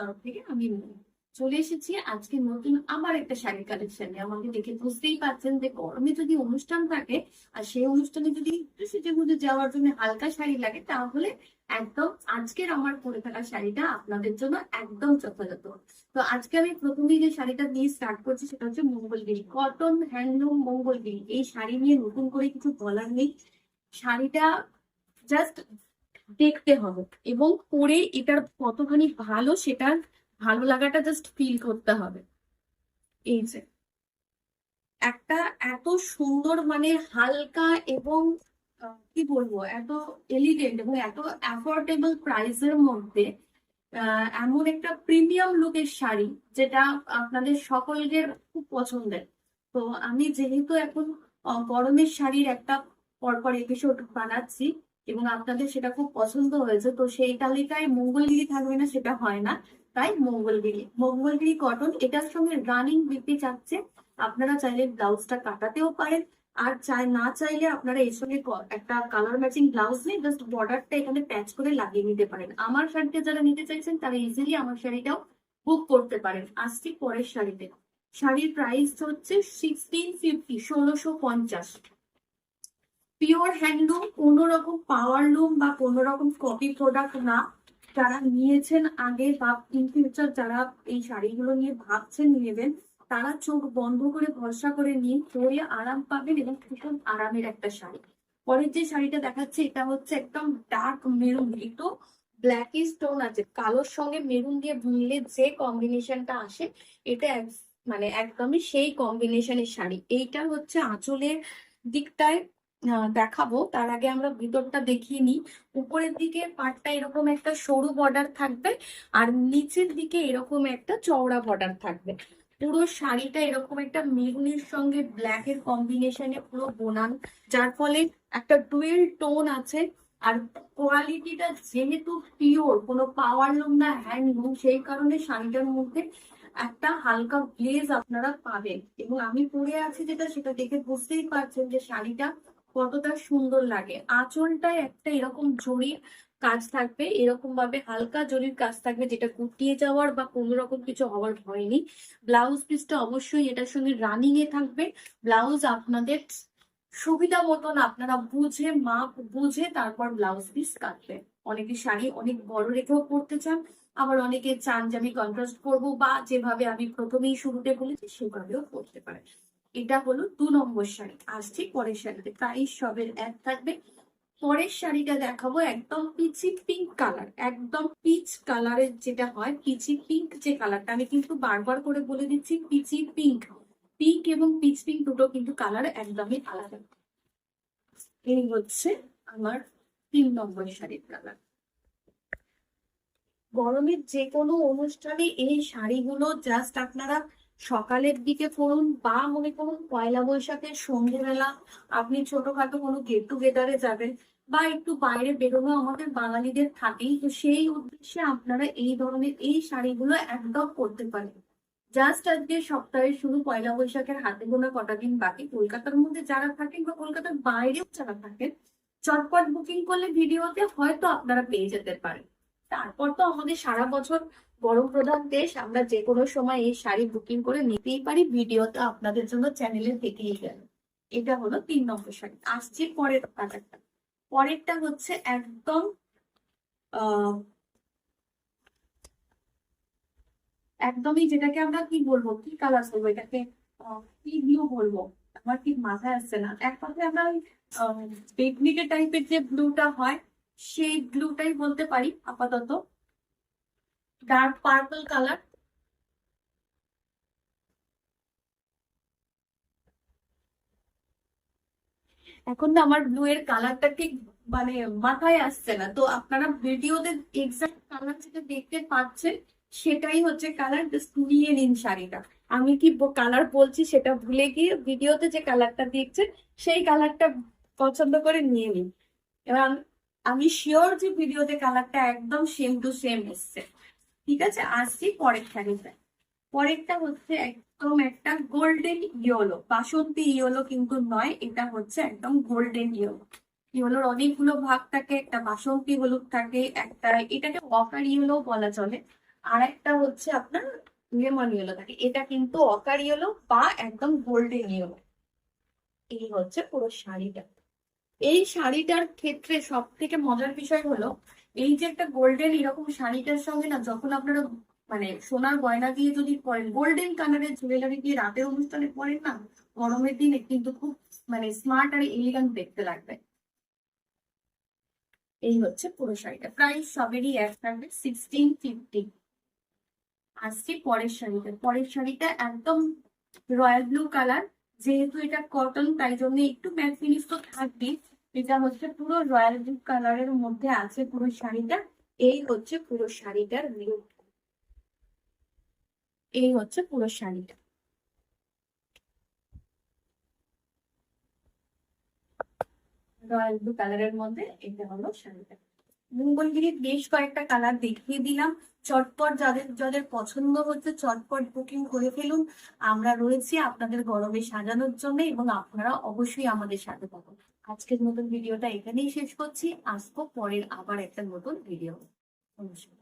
তরফ থেকে আমি চলে এসেছি আজকে নতুন আবার একটা শাড়ির কালেকশন নিয়ে। আমাকে দেখে বুঝতেই পারছেন যে গরমে যদি অনুষ্ঠান থাকে আর সেই অনুষ্ঠানে যদি একটু সেজে গুজে যাওয়ার জন্য হালকা শাড়ি লাগে, তাহলে একদম আজকের আমার পরে থাকা শাড়িটা আপনাদের জন্য একদম যথাযথ। তো আজকে আমি প্রথমেই যে শাড়িটা দিয়ে স্টার্ট করছি সেটা হচ্ছে মঙ্গলগিরি কটন হ্যান্ডলুম মঙ্গলগিরি। এই শাড়ি নিয়ে নতুন করে কিছু বলার নেই। শাড়িটা জাস্ট দেখতে হবে এবং পরে এটার কতখানি ভালো সেটার ভালো লাগাটা জাস্ট ফিল করতে হবে। এই যে একটা এত সুন্দর মানে হালকা এবং কি বলবো, এত এলিগেন্ট এবং এত অ্যাফোর্ডেবল প্রাইসের মধ্যে এমন একটা প্রিমিয়াম লুকের শাড়ি যেটা আপনাদের সকলের খুব পছন্দের। তো আমি যেহেতু এখন গরমের শাড়ির একটা পরপর এপিসোড বানাচ্ছি এবং আপনাদের সেটা খুব পছন্দ হয়েছে, তো সেই তালিকায় মঙ্গলগিরি থাকবে না সেটা হয় না। তাই মঙ্গলগিরি কটন এটার সঙ্গে রানিং বিপি চাচ্ছে। আপনারা চাইলে ব্লাউজটা কাটাতেও পারেন, আর না চাইলে আপনারা এর সঙ্গে একটা কালার ম্যাচিং ব্লাউজ নিয়ে জাস্ট বর্ডারটা এখানে প্যাচ করে লাগিয়ে নিতে পারেন। আমার শাড়িটা যারা নিতে চাইছেন তারা ইজিলি আমার শাড়িটাও বুক করতে পারেন। আসছি পরের শাড়িতে। শাড়ির প্রাইস হচ্ছে 1650, 1650। পিওর হ্যান্ডলুম, কোনো রকম পাওয়ার লুম বা কোনো রকম কপি প্রোডাক্ট না। যারা নিয়েছেন আগে বা ইন ফিউচার যারা এই শাড়িগুলো নিয়ে ভাবছেন নেবেন, তারা চোখ বন্ধ করে ভরসা করে নিয়ে পরে আরাম পাবেন এবং ভীষণ আরামের একটা শাড়ি। পরের যে শাড়িটা দেখাচ্ছে এটা হচ্ছে একদম ডার্ক মেরুন, একটু ব্ল্যাক স্টোন আছে, কালোর সঙ্গে মেরুন দিয়ে বুনলে যে কম্বিনেশনটা আসে এটা মানে একদমই সেই কম্বিনেশনের শাড়ি। এইটা হচ্ছে আঁচলের দিকটায় দেখাবো, তার আগে আমরা ভিতরটা দেখিয়ে নিই। উপরের দিকে পাটটা এরকম একটা সরু বর্ডার থাকবে আর নিচের দিকে এরকম একটা চওড়া বর্ডার থাকবে। পুরো শাড়িটা এরকম একটা মেরুনের সঙ্গে ব্ল্যাক এর কম্বিনেশনে পুরো বোনান, যার ফলে একটা ডুয়েল টোন আছে। আর কোয়ালিটিটা যেহেতু পিওর, কোনো পাওয়ার লুম না হ্যান্ডলুম, সেই কারণে শাড়িটার মধ্যে একটা হালকা গ্লেজ আপনারা পাবেন। এবং আমি পরে আছি যেটা, সেটা দেখে বুঝতেই পারছেন যে শাড়িটা কতটা সুন্দর লাগে। আঁচলটায় একটা এরকম জরির কাজ থাকবে, এরকম ভাবে হালকা জরির কাজ থাকবে, যেটা গুটিয়ে যাওয়ার বা কোনো রকম কিছু হওয়ার ভয় নেই। ব্লাউজ পিসটা অবশ্যই এটার সঙ্গে রানিং এ থাকবে। ব্লাউজ আপনাদের সুবিধা মতন আপনারা বুঝে মাপ বুঝে তারপর ব্লাউজ পিস কাটবেন। অনেকে শাড়ি অনেক বড় রেখেও পরতে চান, আবার অনেকে চান যে আমি কন্ট্রাস্ট করবো বা যেভাবে আমি প্রথমেই শুরুতে বলেছি সেভাবেও করতে পারেন। এটা হলো 2 নম্বর শাড়ি। আসছি পরের শাড়িতে, প্রাইস সবের এক থাকবে। পরের শাড়িটা দেখাবো একদম পিচি পিঙ্ক কালার, একদম পিচ কালারের যেটা হয়, পিচি পিঙ্ক যে কালারটা, আমি কিন্তু বারবার করে বলে দিচ্ছি পিচি পিঙ্ক। পিঙ্ক এবং পিচ পিঙ্ক দুটো কিন্তু কালার একদমই আলাদা। এই হচ্ছে আমার 3 নম্বর শাড়ির কালার। গরমের যে কোনো অনুষ্ঠানে এই শাড়িগুলো জাস্ট আপনারা সকালের দিকে পরুন বা মনে করুন পয়লা বৈশাখের সন্ধ্যেবেলা আপনি ছোটখাটো কোনো গেট টুগেদারে যাবেন বা একটু বাইরে বেরোনো আমাদের বাঙালিদের থাকেই, তো সেই উদ্দেশ্যে আপনারা এই ধরনের এই শাড়িগুলো একদম পরতে পারেন। জাস্ট আজকে সপ্তাহের শুরু, পয়লা বৈশাখের হাতে গোনা কটা দিন বাকি। কলকাতার মধ্যে যারা থাকেন বা কলকাতার বাইরেও যারা থাকেন, চটপট বুকিং করলে ভিডিওতে হয়তো আপনারা পেয়ে যেতে পারেন। তারপর তো আমাদের সারা বছর গরম প্রধান দেশ, আমরা যে কোনো সময় এই শাড়ি বুকিং করে নিতেই পারি। ভিডিওটা আপনাদের জন্য চ্যানেলে থেকেই গেল। এটা হলো 3 নম্বর শাড়ি। আসছে পরের কালারটা। পরেরটা হচ্ছে একদম আহ একদমই যেটাকে আমরা কি বলবো, কি কালার বলবো এটাকে, কি ব্লু বলবো, আমার ঠিক মাথায় আসছে না। এক কথায় আমরা ওই বেগনিকে টাইপের যে ব্লুটা হয় সেই ব্লুটাই বলতে পারি আপাতত। Dark purple colour. এখন না আমার ব্লু এর কালারটা ঠিক মানে মাথায় আসছে না, তো আপনারা ভিডিওতে এক্সাক্ট কালার যেটা দেখতে পাচ্ছেন সেটাই হচ্ছে কালার, জাস্ট নিয়ে নিন শাড়িটা। আমি কি কালার বলছি সেটা ভুলে গিয়ে ভিডিওতে যে কালারটা দেখছেন সেই কালারটা পছন্দ করে নিয়ে নিন। এবার আমি শিওর যে ভিডিওতে কালারটা একদম সেম টু সেম এসছে। ঠিক আছে, আসছি পরের শাড়িটা। পরেরটা হচ্ছে একদম একটা গোল্ডেন ইয়েলো, বাসন্তী ইয়েলো কিন্তু নয়, এটা হচ্ছে একদম গোল্ডেন ইয়েলো। ইয়েলোর অনেকগুলো ভাগ থাকে, একটা বাসন্তী হলুদ থাকে, একটা এটাকে ওয়াকার ইয়েলো বলা চলে। আর একটা হচ্ছে আপনার লেমন ইয়েলো থাকে, এটা কিন্তু অকার ইয়েলো বা একদম গোল্ডেন ইয়েলো। এই হচ্ছে পুরো শাড়িটা। এই শাড়িটার ক্ষেত্রে সব থেকে মজার বিষয় হলো, এই যে একটা গোল্ডেন এরকম শাড়িটার সঙ্গে না, যখন আপনারা মানে সোনার গয়না দিয়ে যদি পরেন, গোল্ডেন কালারের জুয়েলারি দিয়ে রাতের অনুষ্ঠানে পরেন না, গরমের দিনে কিন্তু খুব মানে স্মার্ট আর এলিগান্ট দেখতে লাগবে। এই হচ্ছে পুরো শাড়িটা, প্রাইস সবেরই এক থাকবে 1650। আসছি পরের শাড়িটা। পরের শাড়িটা একদম রয়্যাল ব্লু কালার, যেহেতু এটা কটন তাই জন্য একটু ম্যাট ফিনিশ তো থাকবেই। এটা হচ্ছে পুরো রয়্যাল ব্লু কালারের মধ্যে আছে পুরো শাড়িটা। এই হচ্ছে পুরো শাড়িটার লুক। এই হচ্ছে পুরো শাড়িটা, রয়্যাল ব্লু কালারের মধ্যে এটা হলো শাড়িটা। মঙ্গলগিরির বেশ কয়েকটা কালার দেখিয়ে দিলাম। চটপট যাদের যাদের পছন্দ হচ্ছে চটপট বুকিং করে ফেলুন। আমরা রয়েছি আপনাদের গরমে সাজানোর জন্য, এবং আপনারা অবশ্যই আমাদের সাথে থাকুন। আজকের মতন ভিডিওটা এখানেই শেষ করছি, আসবো পরের আবার একটা নতুন ভিডিও। নমস্কার।